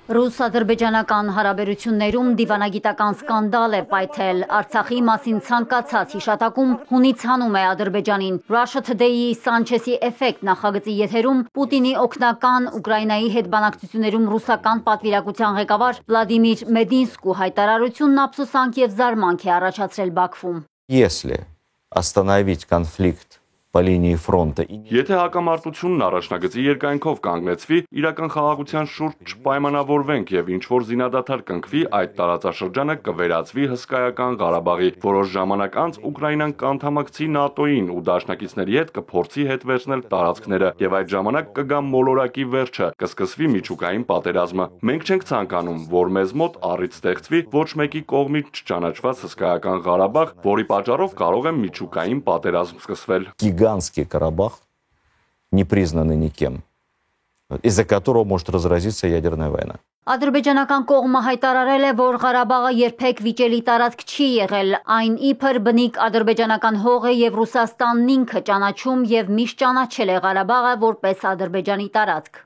Ռուս-ադրբեջանական հարաբերություններում դիվանագիտական սկանդալ է պայթել, Արցախի մասին ցանկացած հիշատակում հունից հանում է Ադրբեջանին։ Russia Today-ի Սանչեսի էֆեկտ նախագծի եթերում Պուտինի օգնական Ուկրաինայի հետ բանակցություններում ռուսական պատվիրակության ղեկավար Վլադիմիր Մեդինսկու հայտարարությունն ափսոսանք եւ զարմանք է առաջացրել Բաքվում։ Если остановить конфликт по линии фронта. Եթե հակամարտությունն առաջնագծի երկայնքով կանգնեցվի, իրական խաղաղության շուրջ չպայմանավորվենք եւ ինչ որ զինադադար կնքվի, այդ տարածաշրջանը կվերածվի հսկայական Ղարաբաղի։ Որոշ ժամանակ անց Ուկրաինան կանդամակցի ՆԱՏՕ-ին ու դաշնակիցների հետ կփորձի հետ վերցնել տարածքները եւ այդ ժամանակ կգա մոլորակի վերջը, կսկսվի միջուկային պատերազմը։ Մենք չենք ցանկանում, որ մեզ մոտ առիթ ստեղծվի ոչ մեկի կողմից չճանաչված հսկայական Ղարաբաղ, որի պատճառով կարող է միջուկային պատերազմ սկսվել։ Гигантский Карабах, не признанный никем, из-за которого может разразиться ядерная война. Ադրբեջանական կողմը հայտարարել է, որ Ղարաբաղը երբեք վիճելի տարածք չի եղել, այն իբր բնիկ ադրբեջանական հող է եւ Ռուսաստանն ինքը ճանաչում եւ միշտ ճանաչել է Ղարաբաղը որպես Ադրբեջանի տարածք։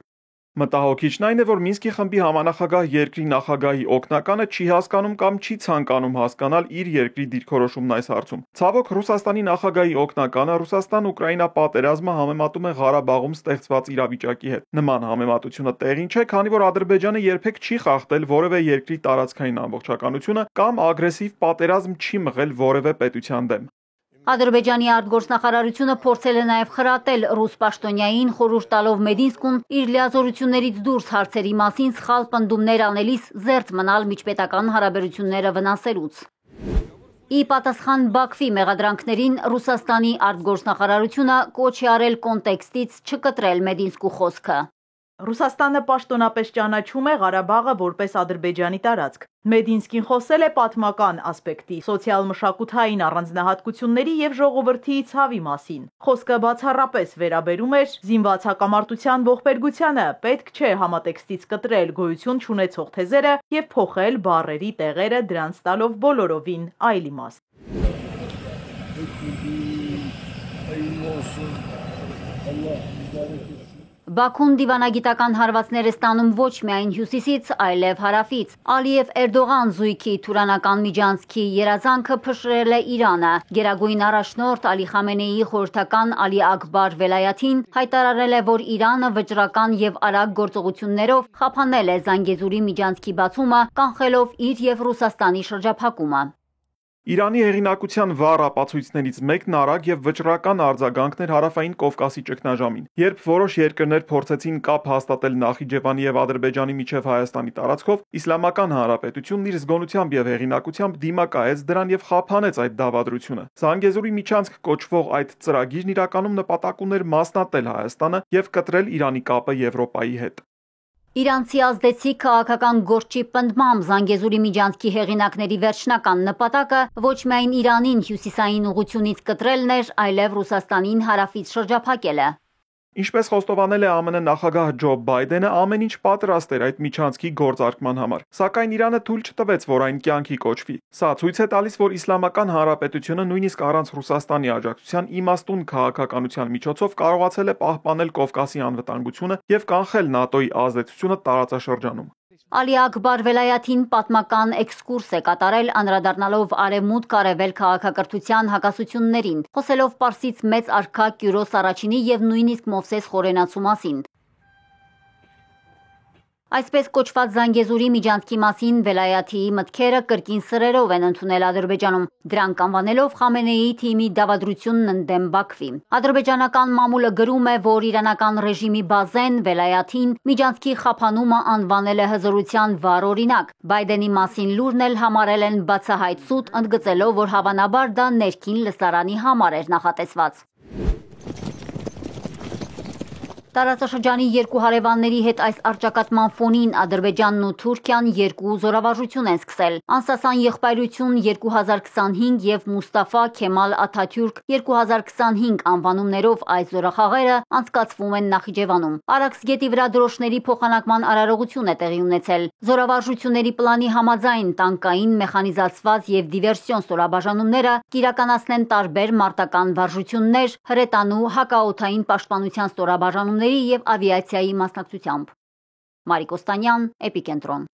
Մտահոգիչն այն է, որ Մինսկի խմբի համանախագահ երկրի նախագահի օգնականը չի հասկանում կամ չի ցանկանում հասկանալ իր երկրի դիրքորոշումն այս հարցում։ Ցավոք Ռուսաստանի նախագահի օգնականը Ռուսաստան-Ուկրաինա պատերազմը համեմատում է Ղարաբաղում ստեղծված իրավիճակի հետ։ Նման համեմատությունը տեղին չէ, քանի որ Ադրբեջանը երբեք չի խախտել որևէ երկրի տարածքային ամբողջականությունը կամ ագրեսիվ պատերազմ չի մղել որևէ պետության դեմ։ Ադրբեջանի արտգործնախարարությունը փորձել է նաև խրատել ռուս պաշտոնյային, խորհուրդ տալով Մեդինսկուն իր լիազորություններից դուրս հարցերի մասին սխալ պնդումներ անելիս զերծ մնալ միջպետական հարաբերությունները վնասելուց։ Ի պատասխան Բաքվի մեղադրանքներին Ռուսաստանի արտգործնախարարությունը կոչ է արել կոնտեքստից չկտրել Մեդինսկու խոսքը։ Ռուսաստանը պաշտոնապես ճանաչում է Ղարաբաղը որպես Ադրբեջանի տարածք։ Մեդինսկին խոսել է պատմական ասպեկտի, սոցիալ-մշակութային առանձնահատկությունների եւ ժողովրդի ցավի մասին։ Խոսքը բացառապես վերաբերում էր զինված հակամարտության ողբերգությանը, պետք չէ համատեքստից կտրել գոյություն չունեցող թեզերը եւ փոխել բառերի տեղերը դրանց տալով բոլորովին այլ իմաստ։ Բաքուն դիվանագիտական հարվածներ է ստանում ոչ միայն հյուսիսից, այլև հարավից։ Ալիև-Էրդողան զույգի թուրանական միջանցքի երազանքը փշրել է Իրանը։ Գերագույն առաջնորդ Ալի Խամենեիի խորհրդական Ալի Աքբար Վելայաթին հայտարարել է, որ Իրանը վճռական եւ արագ գործողություններով խափանել է Զանգեզուրի միջանցքի բացումը, կանխելով իր եւ Ռուսաստանի շրջափակումը։ Իրանի հեղինակության վառ ապացույցներից մեկն արագ եւ վճռական արձագանքն էր Հարավային Կովկասի ճգնաժամին, երբ որոշ երկրներ փորձեցին կապ հաստատել Նախիջևանի եւ Ադրբեջանի միջև Հայաստանի տարածքով, Իսլամական Հանրապետությունն իր զգոնությամբ եւ հեղինակությամբ դիմակայեց դրան եւ խափանեց այդ դավադրությունը։ Զանգեզուրի միջանցք կոչվող այդ ծրագիրն իրականում նպատակ ուներ մասնատել Հայաստանը եւ կտրել Իրանի կապը Եվրոպայի հետ։ Իրանցի ազդեցիկ քաղաքական գործի պնդմամբ Զանգեզուրի միջանցքի հեղինակների վերջնական նպատակը ոչ միայն Իրանին հյուսիսային ուղությունից կտրելն էր, այլև Ռուսաստանին հարավից շրջափակելը։ Ինչպես խոստովանել է ԱՄՆ նախագահ Ջո Բայդենը, ամեն ինչ պատրաստ էր այդ միջանցքի գործարկման համար, սակայն Իրանը թույլ չտվեց, որ այն կյանքի կոչվի։ Սա ցույց է տալիս, որ Իսլամական Հանրապետությունը նույնիսկ առանց Ռուսաստանի աջակցության իմաստուն քաղաքականության միջոցով կարողացել է պահպանել Կովկասի անվտանգությունը եւ կանխել ՆԱՏՕ-ի ազդեցությունը տարածաշրջանում։ Ալի Աքբար Վելայաթին պատմական էքսկուրս է կատարել անդրադառնալով արևմուտք արևել քաղաքակրթության հակասություններին, խոսելով Պարսից մեծ արքա Կյուրոս առաջինի եւ նույնիսկ Մովսես Խորենացու մասին։ Այսպես կոչված Զանգեզուրի միջանցքի մասին Վելայաթիի մտքերը կրկին սրերով են ընդունել Ադրբեջանում, դրանք անվանելով Խամենեիի թիմի դավադրությունն ընդդեմ Բաքվի։ Ադրբեջանական մամուլը գրում է, որ իրանական ռեժիմի բազեն Վելայաթին միջանցքի խափանումը անվանել է հզորության վառ օրինակ։ Բայդենի մասին լուրն էլ համարել են բացահայտ սուտ, ընդգծելով, որ հավանաբար դա ներքին լսարանի համար էր նախատեսված։ Տարածաշրջանի երկու հարևանների հետ այս առճակատման ֆոնին Ադրբեջանն ու Թուրքիան երկու զորավարժություն են սկսել։ Անսասան եղբայրություն 2025 եւ Մուստաֆա Քեմալ Աթաթյուրք 2025 անվանումներով այս զորախաղերը անցկացվում են Նախիջևանում։ Արաքս գետի վրա դրոշների փոխանակման արարողություն է տեղի ունեցել։ Զորավարժությունների պլանի համաձայն տանկային մեխանիզացված եւ դիվերսիոն ստորաբաժանումները կիրականացնեն տարբեր մարտական վարժություններ, հրետանու, հակաօդային պաշտպանության ստորաբաժանումների եւ ավիացիայի մասնակցությամբ։ Մարիկ Օստանյան, Էպիկենտրոն։